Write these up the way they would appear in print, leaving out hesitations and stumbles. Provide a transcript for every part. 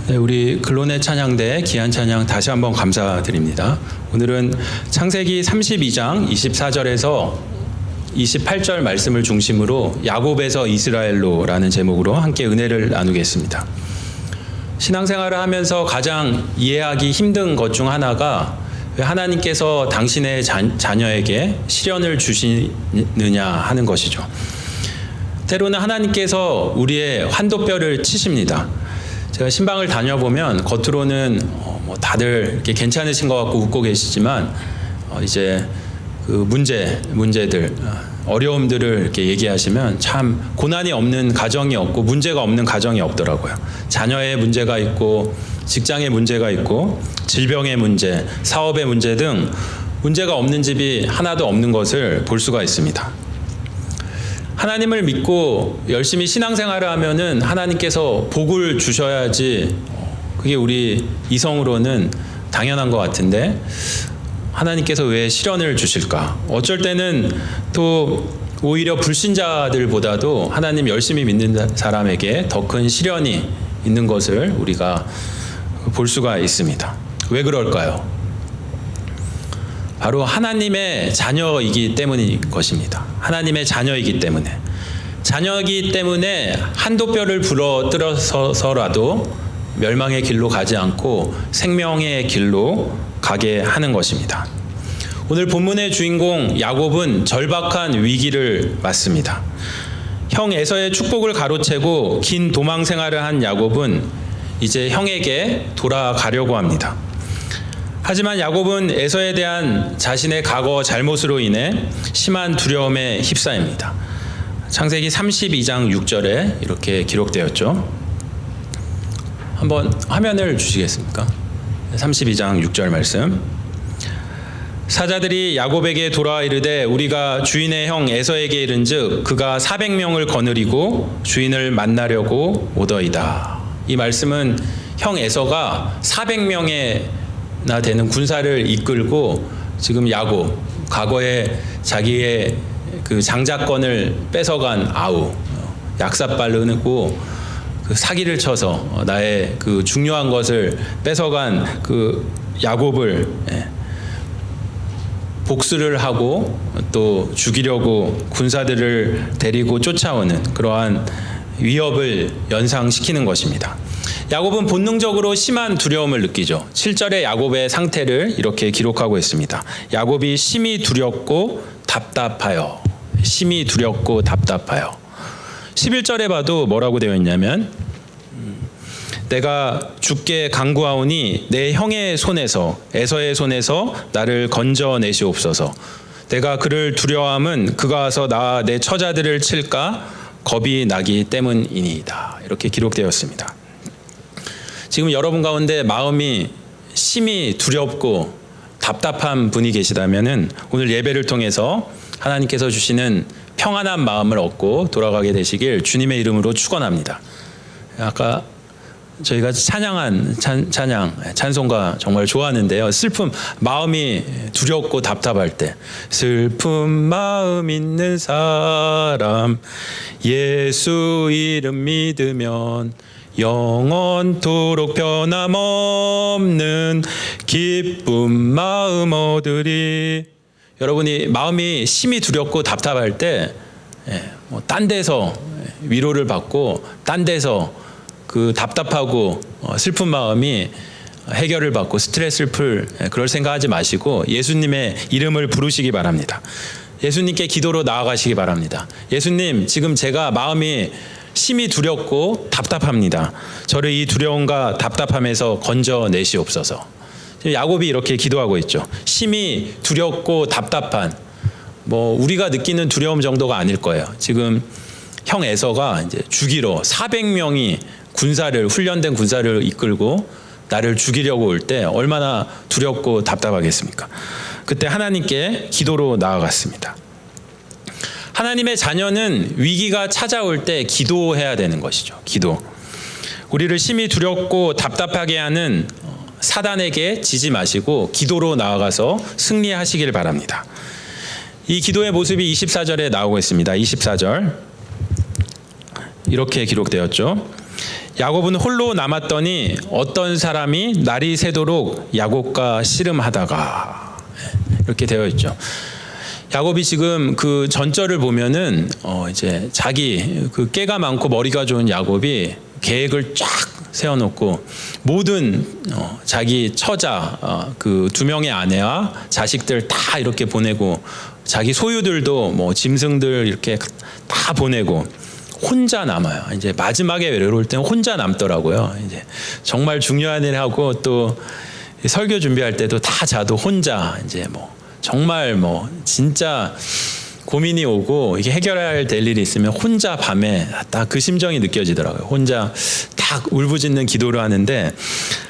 네, 우리 근론의 찬양대 귀한 찬양 다시 한번 감사드립니다. 오늘은 창세기 32장 24절에서 28절 말씀을 중심으로 야곱에서 이스라엘로라는 제목으로 함께 은혜를 나누겠습니다. 신앙생활을 하면서 가장 이해하기 힘든 것 중 하나가 왜 하나님께서 당신의 자녀에게 시련을 주시느냐 하는 것이죠. 때로는 하나님께서 우리의 환도뼈를 치십니다. 제가 신방을 다녀보면 겉으로는 다들 이렇게 괜찮으신 것 같고 웃고 계시지만 이제 그 문제들 어려움들을 이렇게 얘기하시면 참 고난이 없는 가정이 없고 문제가 없는 가정이 없더라고요. 자녀의 문제가 있고 직장의 문제가 있고 질병의 문제, 사업의 문제 등 문제가 없는 집이 하나도 없는 것을 볼 수가 있습니다. 하나님을 믿고 열심히 신앙생활을 하면은 하나님께서 복을 주셔야지 그게 우리 이성으로는 당연한 것 같은데 하나님께서 왜 시련을 주실까? 어쩔 때는 또 오히려 불신자들보다도 하나님 열심히 믿는 사람에게 더 큰 시련이 있는 것을 우리가 볼 수가 있습니다. 왜 그럴까요? 바로 하나님의 자녀이기 때문인 것입니다. 하나님의 자녀이기 때문에. 자녀이기 때문에 한도뼈를 부러뜨려서라도 멸망의 길로 가지 않고 생명의 길로 가게 하는 것입니다. 오늘 본문의 주인공 야곱은 절박한 위기를 맞습니다. 형 에서의 축복을 가로채고 긴 도망 생활을 한 야곱은 이제 형에게 돌아가려고 합니다. 하지만 야곱은 에서에 대한 자신의 과거 잘못으로 인해 심한 두려움에 휩싸입니다. 창세기 32장 6절에 이렇게 기록되었죠. 한번 화면을 주시겠습니까? 32장 6절 말씀. 사자들이 야곱에게 돌아와 이르되 우리가 주인의 형 에서에게 이른즉 그가 400명을 거느리고 주인을 만나려고 오더이다. 이 말씀은 형 에서가 400명이나 되는 군사를 이끌고 지금 야곱, 과거에 자기의 그 장자권을 뺏어간 아우, 약삭빠르고 그 사기를 쳐서 나의 그 중요한 것을 뺏어간 그 야곱을 복수를 하고 또 죽이려고 군사들을 데리고 쫓아오는 그러한 위협을 연상시키는 것입니다. 야곱은 본능적으로 심한 두려움을 느끼죠. 7절에 야곱의 상태를 이렇게 기록하고 있습니다. 야곱이 심히 두렵고 답답하여. 심히 두렵고 답답하여. 11절에 봐도 뭐라고 되어 있냐면 내가 죽게 간구하오니 내 형의 손에서 에서의 손에서 나를 건져내시옵소서. 내가 그를 두려워함은 그가 와서 나와 내 처자들을 칠까 겁이 나기 때문이니이다. 이렇게 기록되었습니다. 지금 여러분 가운데 마음이 심히 두렵고 답답한 분이 계시다면은 오늘 예배를 통해서 하나님께서 주시는 평안한 마음을 얻고 돌아가게 되시길 주님의 이름으로 축원합니다. 아까 저희가 찬양한 찬송가 정말 좋아하는데요. 슬픔, 마음이 두렵고 답답할 때 슬픈 마음 있는 사람 예수 이름 믿으면 영원토록 변함없는 기쁜 마음 얻으리. 여러분이 마음이 심히 두렵고 답답할 때 딴 데서 위로를 받고 딴 데서 그 답답하고 슬픈 마음이 해결을 받고 스트레스를 풀 그럴 생각하지 마시고 예수님의 이름을 부르시기 바랍니다. 예수님께 기도로 나아가시기 바랍니다. 예수님, 지금 제가 마음이 심히 두렵고 답답합니다. 저를 이 두려움과 답답함에서 건져내시옵소서. 야곱이 이렇게 기도하고 있죠. 심히 두렵고 답답한 우리가 느끼는 두려움 정도가 아닐 거예요. 지금 형 에서가 이제 죽이러 400명이 훈련된 군사를 이끌고 나를 죽이려고 올 때 얼마나 두렵고 답답하겠습니까? 그때 하나님께 기도로 나아갔습니다. 하나님의 자녀는 위기가 찾아올 때 기도해야 되는 것이죠. 기도. 우리를 심히 두렵고 답답하게 하는 사단에게 지지 마시고 기도로 나아가서 승리하시길 바랍니다. 이 기도의 모습이 24절에 나오고 있습니다. 24절 이렇게 기록되었죠. 야곱은 홀로 남았더니 어떤 사람이 날이 새도록 야곱과 씨름하다가, 이렇게 되어 있죠. 야곱이 지금 그 전절을 보면은 이제 자기 그 깨가 많고 머리가 좋은 야곱이 계획을 쫙 세워놓고 모든 자기 처자 그 2명의 아내와 자식들 다 이렇게 보내고 자기 소유들도 뭐 짐승들 이렇게 다 보내고 혼자 남아요. 이제 마지막에 외로울 때는 혼자 남더라고요. 이제 정말 중요한 일 하고 또 설교 준비할 때도 다 자도 혼자 이제 뭐 정말 뭐 진짜 고민이 오고 이게 해결해야 될 일이 있으면 혼자 밤에 딱 그 심정이 느껴지더라고요. 혼자 딱 울부짖는 기도를 하는데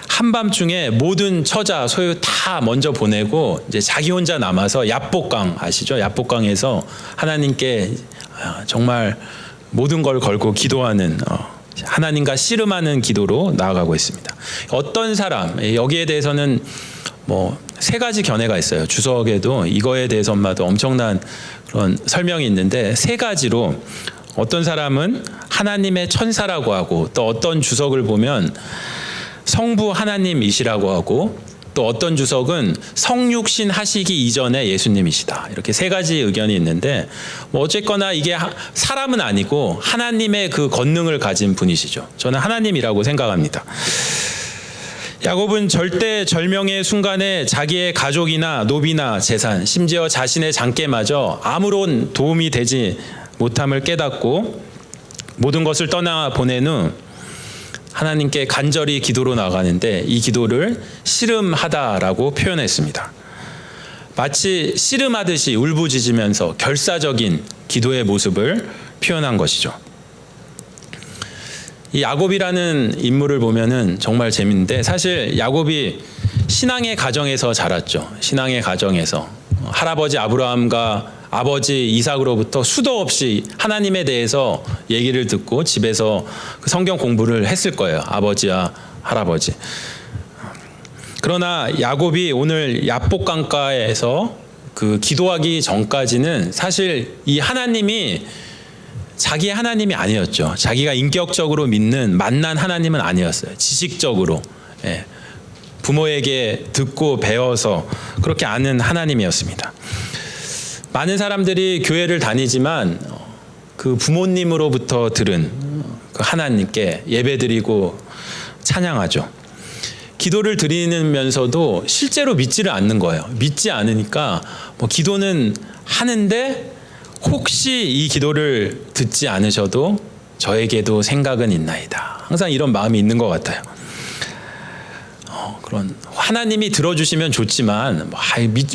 한밤중에 모든 처자 소유 다 먼저 보내고 이제 자기 혼자 남아서 야복강 아시죠? 야복강에서 하나님께 정말 모든 걸 걸고 기도하는 하나님과 씨름하는 기도로 나아가고 있습니다. 어떤 사람, 여기에 대해서는 뭐 3가지 견해가 있어요. 주석에도 이거에 대해서마다 엄청난 그런 설명이 있는데 3가지로 어떤 사람은 하나님의 천사라고 하고 또 어떤 주석을 보면 성부 하나님이시라고 하고 또 어떤 주석은 성육신 하시기 이전에 예수님이시다. 이렇게 3가지 의견이 있는데 뭐 어쨌거나 이게 사람은 아니고 하나님의 그 권능을 가진 분이시죠. 저는 하나님이라고 생각합니다. 야곱은 절대 절명의 순간에 자기의 가족이나 노비나 재산, 심지어 자신의 장께마저 아무런 도움이 되지 못함을 깨닫고 모든 것을 떠나 보낸 후 하나님께 간절히 기도로 나가는데 이 기도를 씨름하다라고 표현했습니다. 마치 씨름하듯이 울부짖으면서 결사적인 기도의 모습을 표현한 것이죠. 이 야곱이라는 인물을 보면은 정말 재밌는데 사실 야곱이 신앙의 가정에서 자랐죠. 신앙의 가정에서 할아버지 아브라함과 아버지 이삭으로부터 수도 없이 하나님에 대해서 얘기를 듣고 집에서 성경 공부를 했을 거예요. 아버지와 할아버지. 그러나 야곱이 오늘 야복강가에서 그 기도하기 전까지는 사실 이 하나님이 자기 하나님이 아니었죠. 자기가 인격적으로 믿는 만난 하나님은 아니었어요. 지식적으로 부모에게 듣고 배워서 그렇게 아는 하나님이었습니다. 많은 사람들이 교회를 다니지만 그 부모님으로부터 들은 그 하나님께 예배드리고 찬양하죠. 기도를 드리면서도 실제로 믿지를 않는 거예요. 믿지 않으니까 뭐 기도는 하는데 혹시 이 기도를 듣지 않으셔도 저에게도 생각은 있나이다. 항상 이런 마음이 있는 것 같아요. 그런 하나님이 들어주시면 좋지만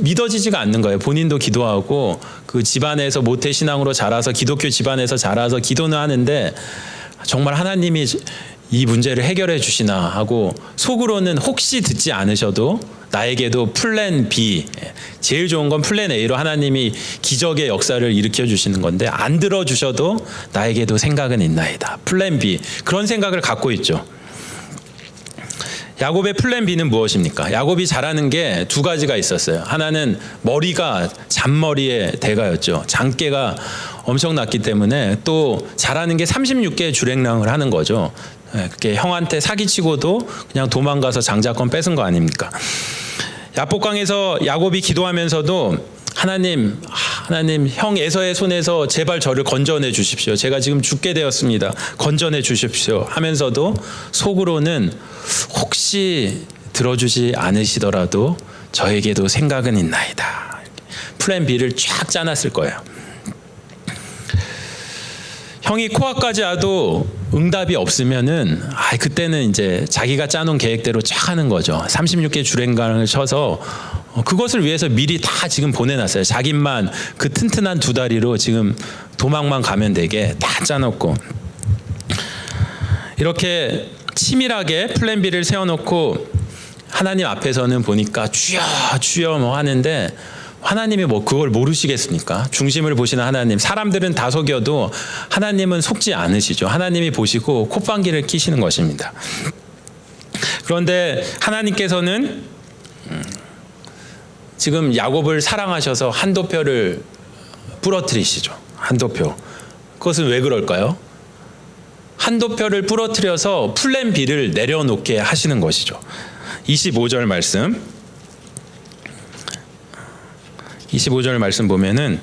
믿어지지가 않는 거예요. 본인도 기도하고 그 집안에서 모태신앙으로 자라서 기독교 집안에서 자라서 기도는 하는데 정말 하나님이 이 문제를 해결해 주시나 하고 속으로는 혹시 듣지 않으셔도 나에게도 플랜 B, 제일 좋은 건 플랜 A로 하나님이 기적의 역사를 일으켜 주시는 건데 안 들어주셔도 나에게도 생각은 있나이다. 플랜 B, 그런 생각을 갖고 있죠. 야곱의 플랜 B는 무엇입니까? 야곱이 잘하는 게 2가지가 있었어요. 하나는 머리가 잔머리의 대가였죠. 장깨가 엄청났기 때문에 또 잘하는 게 36개의 주랭랑을 하는 거죠. 그렇게 형한테 사기치고도 그냥 도망가서 장자권 뺏은 거 아닙니까? 야복강에서 야곱이 기도하면서도 하나님 형 에서의 손에서 제발 저를 건져내 주십시오. 제가 지금 죽게 되었습니다. 건져내 주십시오 하면서도 속으로는 혹시 들어주지 않으시더라도 저에게도 생각은 있나이다. 플랜 B를 쫙 짜놨을 거예요. 형이 코앞까지 와도 응답이 없으면은 그때는 이제 자기가 짜놓은 계획대로 쫙 하는 거죠. 36개 주랭강을 쳐서 그것을 위해서 미리 다 지금 보내놨어요. 자기만 그 튼튼한 2다리로 지금 도망만 가면 되게 다 짜놓고 이렇게 치밀하게 플랜 B를 세워놓고 하나님 앞에서는 보니까 주여 주여 뭐 하는데 하나님이 뭐 그걸 모르시겠습니까? 중심을 보시는 하나님. 사람들은 다 속여도 하나님은 속지 않으시죠. 하나님이 보시고 콧방귀를 끼시는 것입니다. 그런데 하나님께서는 지금 야곱을 사랑하셔서 한도표를 부러뜨리시죠. 한도표. 그것은 왜 그럴까요? 한도표를 부러뜨려서 플랜 B를 내려놓게 하시는 것이죠. 25절 말씀. 25절 말씀 보면은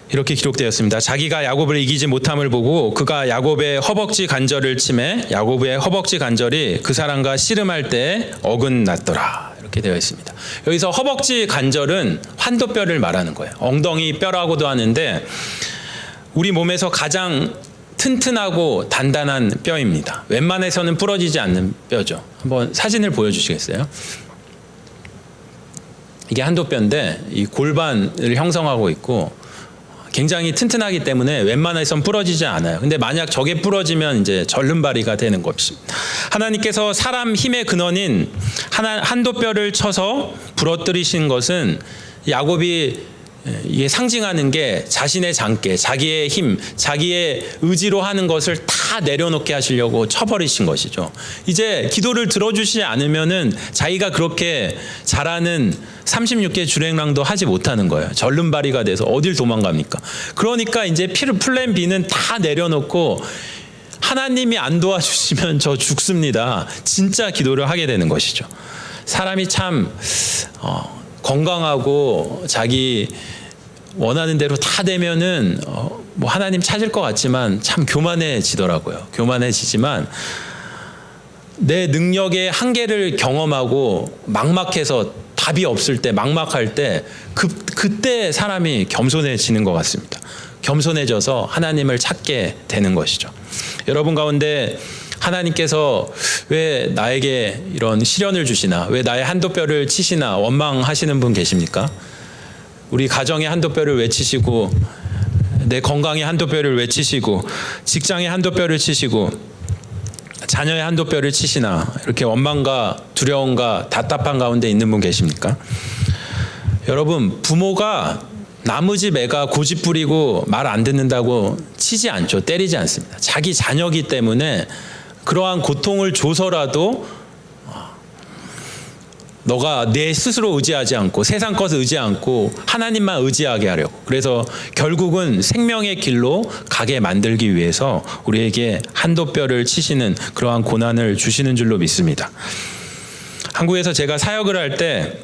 이렇게 기록되었습니다. 자기가 야곱을 이기지 못함을 보고 그가 야곱의 허벅지 관절을 치매 야곱의 허벅지 관절이 그 사람과 씨름할 때 어긋났더라. 이렇게 되어 있습니다. 여기서 허벅지 관절은 환도뼈를 말하는 거예요. 엉덩이 뼈라고도 하는데 우리 몸에서 가장 튼튼하고 단단한 뼈입니다. 웬만해서는 부러지지 않는 뼈죠. 한번 사진을 보여주시겠어요? 이게 한도뼈인데 이 골반을 형성하고 있고 굉장히 튼튼하기 때문에 웬만해선 부러지지 않아요. 근데 만약 저게 부러지면 이제 절름발이가 되는 것입니다. 하나님께서 사람 힘의 근원인 한도뼈를 쳐서 부러뜨리신 것은 야곱이 이게 상징하는 게 자신의 장께, 자기의 힘, 자기의 의지로 하는 것을 다 내려놓게 하시려고 쳐버리신 것이죠. 이제 기도를 들어주시지 않으면은 자기가 그렇게 잘하는 36개 주랭랑도 하지 못하는 거예요. 절름발이가 돼서 어딜 도망갑니까? 그러니까 이제 플랜 B는 다 내려놓고 하나님이 안 도와주시면 저 죽습니다. 진짜 기도를 하게 되는 것이죠. 사람이 참 건강하고 자기 원하는 대로 다 되면은 뭐 하나님 찾을 것 같지만 참 교만해지더라고요. 교만해지지만 내 능력의 한계를 경험하고 막막해서 답이 없을 때 막막할 때 그때 사람이 겸손해지는 것 같습니다. 겸손해져서 하나님을 찾게 되는 것이죠. 여러분 가운데 하나님께서 왜 나에게 이런 시련을 주시나, 왜 나의 한도뼈를 치시나 원망하시는 분 계십니까? 우리 가정의 한도뼈를 왜 치시고, 내 건강의 한도뼈를 왜 치시고, 직장의 한도뼈를 치시고, 자녀의 한도뼈를 치시나, 이렇게 원망과 두려움과 답답한 가운데 있는 분 계십니까? 여러분, 부모가 나무 집 애가 고집 부리고 말 안 듣는다고 치지 않죠. 때리지 않습니다. 자기 자녀이기 때문에 그러한 고통을 줘서라도 너가 내 스스로 의지하지 않고 세상 것을 의지하지 않고 하나님만 의지하게 하려고. 그래서 결국은 생명의 길로 가게 만들기 위해서 우리에게 한도뼈를 치시는 그러한 고난을 주시는 줄로 믿습니다. 한국에서 제가 사역을 할 때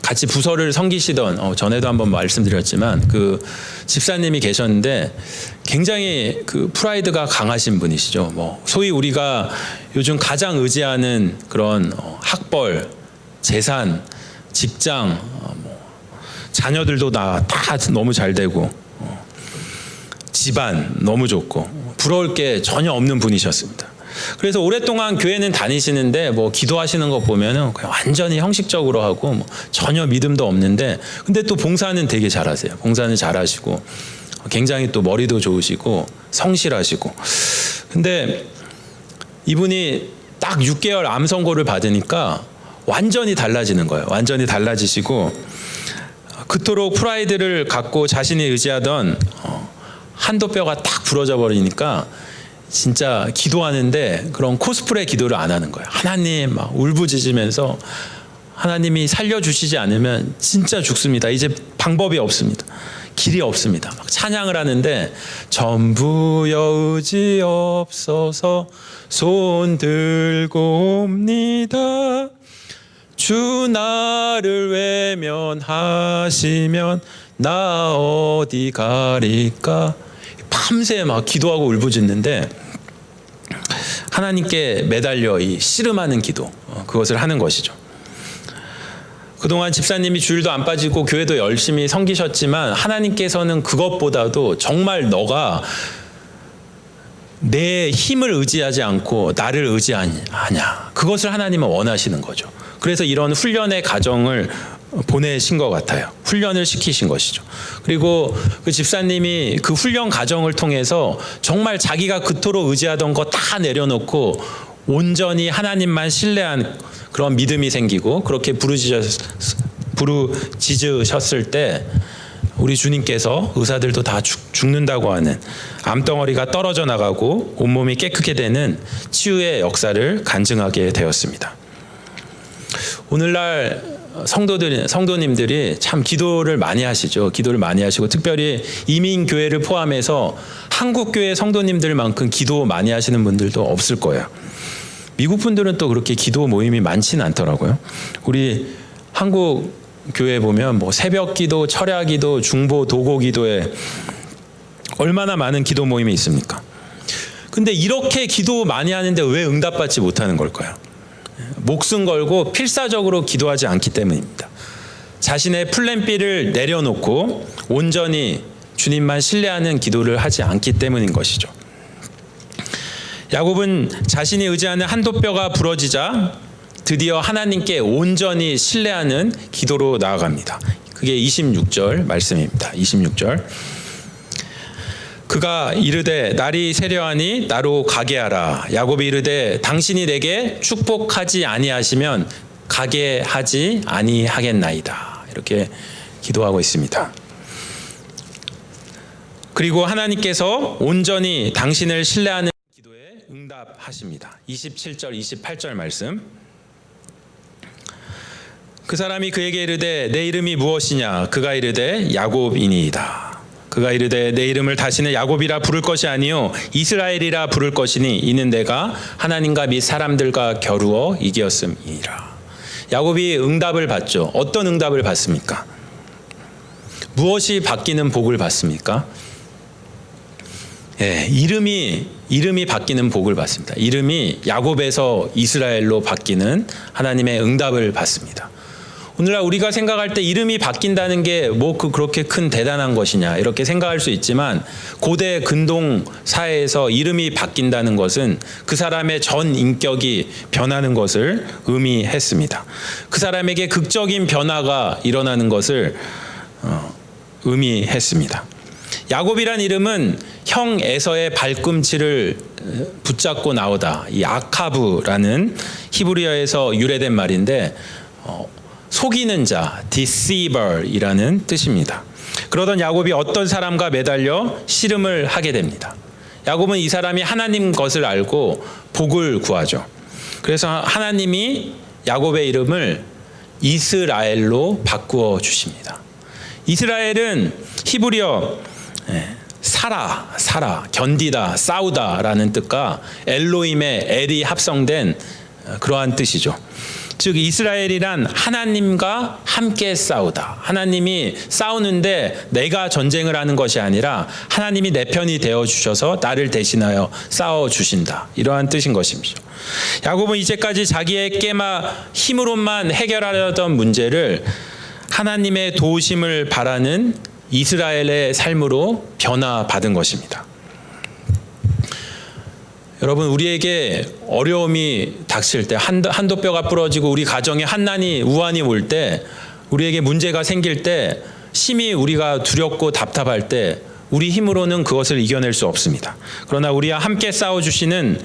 같이 부서를 섬기시던 전에도 한번 말씀드렸지만 그 집사님이 계셨는데 굉장히 그 프라이드가 강하신 분이시죠. 뭐 소위 우리가 요즘 가장 의지하는 그런 학벌, 재산, 직장, 자녀들도 다 너무 잘 되고 집안 너무 좋고 부러울 게 전혀 없는 분이셨습니다. 그래서 오랫동안 교회는 다니시는데 뭐 기도하시는 거 보면은 그냥 완전히 형식적으로 하고 뭐 전혀 믿음도 없는데 근데 또 봉사는 되게 잘하세요. 봉사는 잘하시고 굉장히 또 머리도 좋으시고 성실하시고 근데 이분이 딱 6개월 암 선고를 받으니까 완전히 달라지는 거예요. 완전히 달라지시고 그토록 프라이드를 갖고 자신이 의지하던 한도뼈가 딱 부러져 버리니까 진짜 기도하는데 그런 코스프레 기도를 안 하는 거예요. 하나님 막 울부짖으면서 하나님이 살려주시지 않으면 진짜 죽습니다. 이제 방법이 없습니다. 길이 없습니다. 막 찬양을 하는데 전부여 의지 없어서 손 들고 옵니다. 주 나를 외면하시면 나 어디 가리까. 밤새 막 기도하고 울부짖는데 하나님께 매달려 이 씨름하는 기도 그것을 하는 것이죠. 그동안 집사님이 주일도 안 빠지고 교회도 열심히 섬기셨지만 하나님께서는 그것보다도 정말 너가 내 힘을 의지하지 않고 나를 의지하냐 그것을 하나님은 원하시는 거죠. 그래서 이런 훈련의 과정을 보내신 것 같아요. 훈련을 시키신 것이죠. 그리고 그 집사님이 그 훈련 과정을 통해서 정말 자기가 그토록 의지하던 거 다 내려놓고 온전히 하나님만 신뢰한 그런 믿음이 생기고 그렇게 부르짖으셨을 때 우리 주님께서 의사들도 다 죽는다고 하는 암덩어리가 떨어져 나가고 온몸이 깨끗게 되는 치유의 역사를 간증하게 되었습니다. 오늘날 성도님들이 참 기도를 많이 하시죠. 기도를 많이 하시고 특별히 이민교회를 포함해서 한국교회 성도님들만큼 기도 많이 하시는 분들도 없을 거예요. 미국 분들은 또 그렇게 기도 모임이 많지는 않더라고요. 우리 한국 교회 보면 뭐 새벽 기도, 철야 기도, 중보, 도고 기도에 얼마나 많은 기도 모임이 있습니까? 근데 이렇게 기도 많이 하는데 왜 응답받지 못하는 걸까요? 목숨 걸고 필사적으로 기도하지 않기 때문입니다. 자신의 플랜 B를 내려놓고 온전히 주님만 신뢰하는 기도를 하지 않기 때문인 것이죠. 야곱은 자신이 의지하는 한도뼈가 부러지자 드디어 하나님께 온전히 신뢰하는 기도로 나아갑니다. 그게 26절 말씀입니다. 26절. 그가 이르되 날이 세려하니 나로 가게 하라. 야곱이 이르되 당신이 내게 축복하지 아니하시면 가게 하지 아니하겠나이다. 이렇게 기도하고 있습니다. 그리고 하나님께서 온전히 당신을 신뢰하는 기도에 응답하십니다. 27절 28절 말씀. 그 사람이 그에게 이르되 내 이름이 무엇이냐? 그가 이르되 야곱이니이다. 그가 이르되 내 이름을 다시는 야곱이라 부를 것이 아니요 이스라엘이라 부를 것이니 이는 내가 하나님과 및 사람들과 겨루어 이겼음이니라. 야곱이 응답을 받죠. 어떤 응답을 받습니까? 무엇이 바뀌는 복을 받습니까? 이름이 바뀌는 복을 받습니다. 이름이 야곱에서 이스라엘로 바뀌는 하나님의 응답을 받습니다. 오늘날 우리가 생각할 때 이름이 바뀐다는 게 뭐 그렇게 큰 대단한 것이냐 이렇게 생각할 수 있지만 고대 근동 사회에서 이름이 바뀐다는 것은 그 사람의 전 인격이 변하는 것을 의미했습니다. 그 사람에게 극적인 변화가 일어나는 것을 의미했습니다. 야곱이란 이름은 형 에서의 발꿈치를 붙잡고 나오다. 이 아카브라는 히브리어에서 유래된 말인데 속이는 자, deceiver이라는 뜻입니다. 그러던 야곱이 어떤 사람과 매달려 씨름을 하게 됩니다. 야곱은 이 사람이 하나님 것을 알고 복을 구하죠. 그래서 하나님이 야곱의 이름을 이스라엘로 바꾸어 주십니다. 이스라엘은 히브리어 살아, 견디다, 싸우다라는 뜻과 엘로힘의 엘이 합성된 그러한 뜻이죠. 즉 이스라엘이란 하나님과 함께 싸우다. 하나님이 싸우는데 내가 전쟁을 하는 것이 아니라 하나님이 내 편이 되어 주셔서 나를 대신하여 싸워 주신다. 이러한 뜻인 것입니다. 야곱은 이제까지 자기의 깨마 힘으로만 해결하려던 문제를 하나님의 도우심을 바라는 이스라엘의 삶으로 변화받은 것입니다. 여러분, 우리에게 어려움이 닥칠 때, 한도뼈가 부러지고 우리 가정에 한난이 우환이 올 때, 우리에게 문제가 생길 때, 심히 우리가 두렵고 답답할 때 우리 힘으로는 그것을 이겨낼 수 없습니다. 그러나 우리와 함께 싸워주시는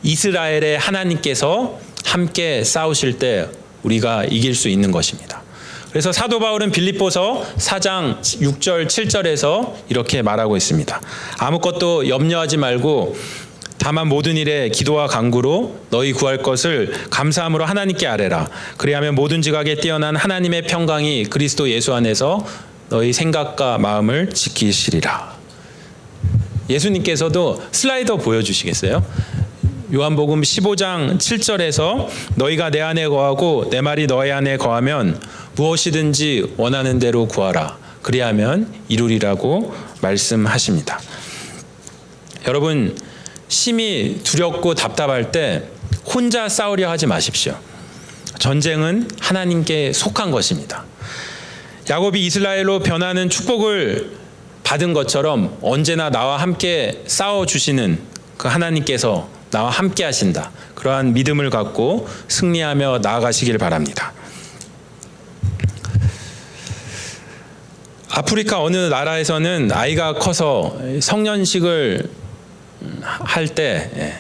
이스라엘의 하나님께서 함께 싸우실 때 우리가 이길 수 있는 것입니다. 그래서 사도 바울은 빌립보서 4장 6절 7절에서 이렇게 말하고 있습니다. 아무것도 염려하지 말고 다만 모든 일에 기도와 간구로 너희 구할 것을 감사함으로 하나님께 아뢰라. 그리하면 모든 지각에 뛰어난 하나님의 평강이 그리스도 예수 안에서 너희 생각과 마음을 지키시리라. 예수님께서도 슬라이더 보여주시겠어요? 요한복음 15장 7절에서 너희가 내 안에 거하고 내 말이 너희 안에 거하면 무엇이든지 원하는 대로 구하라. 그리하면 이루리라고 말씀하십니다. 여러분, 심히 두렵고 답답할 때 혼자 싸우려 하지 마십시오. 전쟁은 하나님께 속한 것입니다. 야곱이 이스라엘로 변하는 축복을 받은 것처럼 언제나 나와 함께 싸워주시는 그 하나님께서 나와 함께 하신다. 그러한 믿음을 갖고 승리하며 나아가시길 바랍니다. 아프리카 어느 나라에서는 아이가 커서 성년식을 할 때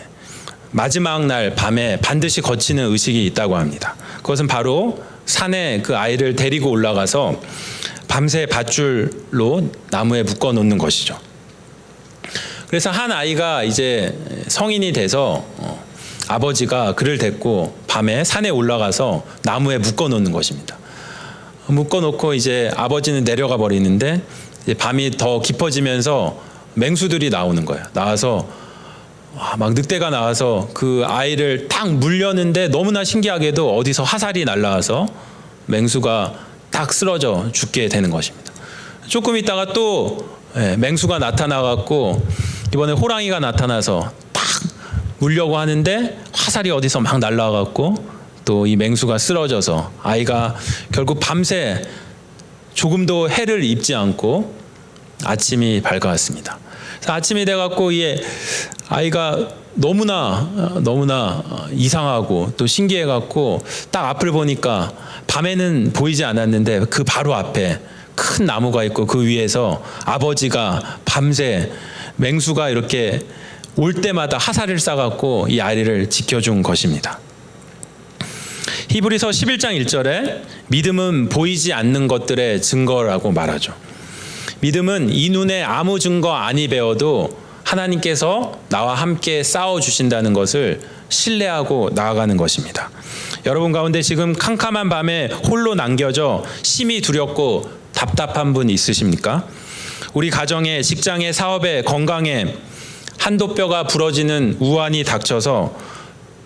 마지막 날 밤에 반드시 거치는 의식이 있다고 합니다. 그것은 바로 산에 그 아이를 데리고 올라가서 밤새 밧줄로 나무에 묶어 놓는 것이죠. 그래서 한 아이가 이제 성인이 돼서 아버지가 그를 데리고 밤에 산에 올라가서 나무에 묶어 놓는 것입니다. 묶어놓고 이제 아버지는 내려가 버리는데 이제 밤이 더 깊어지면서 맹수들이 나오는 거예요. 나와서 막 늑대가 나와서 그 아이를 딱 물려는데 너무나 신기하게도 어디서 화살이 날라와서 맹수가 딱 쓰러져 죽게 되는 것입니다. 조금 있다가 또 맹수가 나타나갖고 이번에 호랑이가 나타나서 딱 물려고 하는데 화살이 어디서 막 날라와갖고 또 이 맹수가 쓰러져서 아이가 결국 밤새 조금도 해를 입지 않고 아침이 밝아왔습니다. 그래서 아침이 돼갖고 이 아이가 너무나 이상하고 또 신기해갖고 딱 앞을 보니까 밤에는 보이지 않았는데 그 바로 앞에 큰 나무가 있고 그 위에서 아버지가 밤새 맹수가 이렇게 올 때마다 화살을 쏴갖고 이 아이를 지켜준 것입니다. 히브리서 11장 1절에 믿음은 보이지 않는 것들의 증거라고 말하죠. 믿음은 이 눈에 아무 증거 아니 배워도 하나님께서 나와 함께 싸워주신다는 것을 신뢰하고 나아가는 것입니다. 여러분 가운데 지금 캄캄한 밤에 홀로 남겨져 심히 두렵고 답답한 분 있으십니까? 우리 가정에, 직장에, 사업에, 건강에 한도뼈가 부러지는 우환이 닥쳐서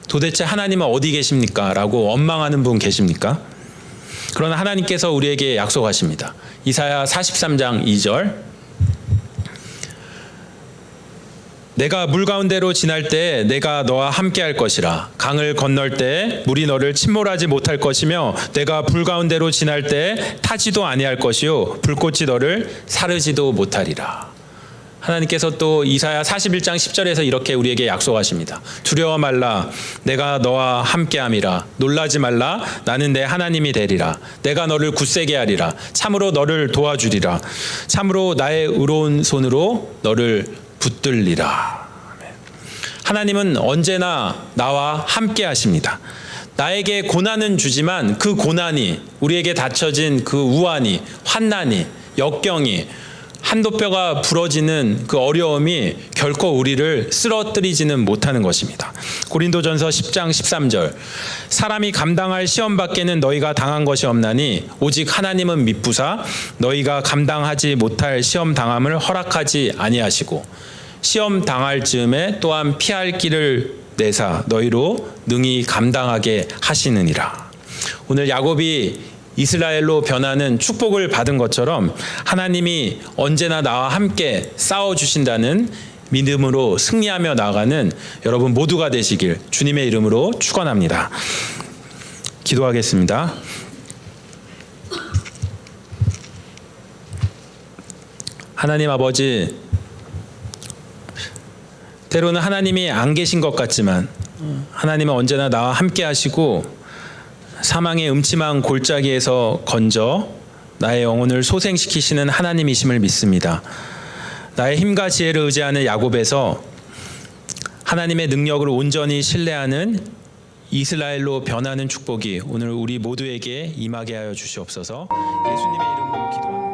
도대체 하나님은 어디 계십니까? 라고 원망하는 분 계십니까? 그러나 하나님께서 우리에게 약속하십니다. 이사야 43장 2절 내가 물 가운데로 지날 때 내가 너와 함께 할 것이라. 강을 건널 때 물이 너를 침몰하지 못할 것이며 내가 불 가운데로 지날 때 타지도 아니할 것이요 불꽃이 너를 사르지도 못하리라. 하나님께서 또 이사야 41장 10절에서 이렇게 우리에게 약속하십니다. 두려워 말라 내가 너와 함께함이라. 놀라지 말라 나는 내 하나님이 되리라. 내가 너를 굳세게 하리라. 참으로 너를 도와주리라. 참으로 나의 의로운 손으로 너를 붙들리라. 하나님은 언제나 나와 함께 하십니다. 나에게 고난은 주지만 그 고난이, 우리에게 닥쳐진 그 우환이, 환난이, 역경이, 한도뼈가 부러지는 그 어려움이 결코 우리를 쓰러뜨리지는 못하는 것입니다. 고린도전서 10장 13절 사람이 감당할 시험 밖에는 너희가 당한 것이 없나니 오직 하나님은 미쁘사 너희가 감당하지 못할 시험 당함을 허락하지 아니하시고 시험 당할 즈음에 또한 피할 길을 내사 너희로 능히 감당하게 하시느니라. 오늘 야곱이 이스라엘로 변하는 축복을 받은 것처럼 하나님이 언제나 나와 함께 싸워주신다는 믿음으로 승리하며 나아가는 여러분 모두가 되시길 주님의 이름으로 축원합니다. 기도하겠습니다. 하나님 아버지, 때로는 하나님이 안 계신 것 같지만 하나님은 언제나 나와 함께 하시고 사망의 음침한 골짜기에서 건져 나의 영혼을 소생시키시는 하나님이심을 믿습니다. 나의 힘과 지혜를 의지하는 야곱에서 하나님의 능력을 온전히 신뢰하는 이스라엘로 변하는 축복이 오늘 우리 모두에게 임하게 하여 주시옵소서. 예수님의 이름으로 기도합니다.